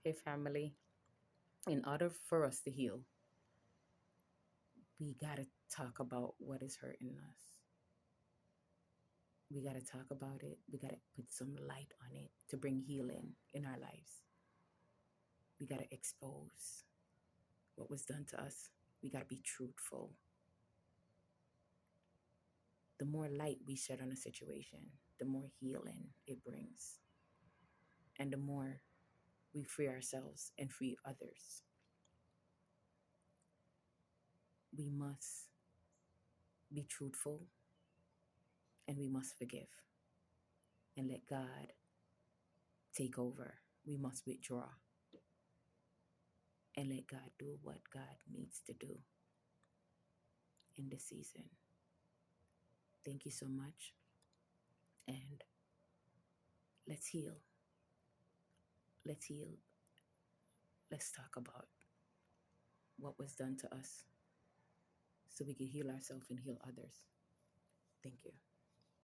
Okay, family. In order for us to heal, we got to talk about what is hurting us. We got to talk about it. We got to put some light on it to bring healing in our lives. We got to expose what was done to us. We got to be truthful. The more light we shed on a situation, the more healing it brings. And the more we free ourselves and free others. We must be truthful and we must forgive and let God take over. We must withdraw and let God do what God needs to do in this season. Thank you so much. And let's heal. Let's heal. Let's talk about what was done to us so we can heal ourselves and heal others. Thank you.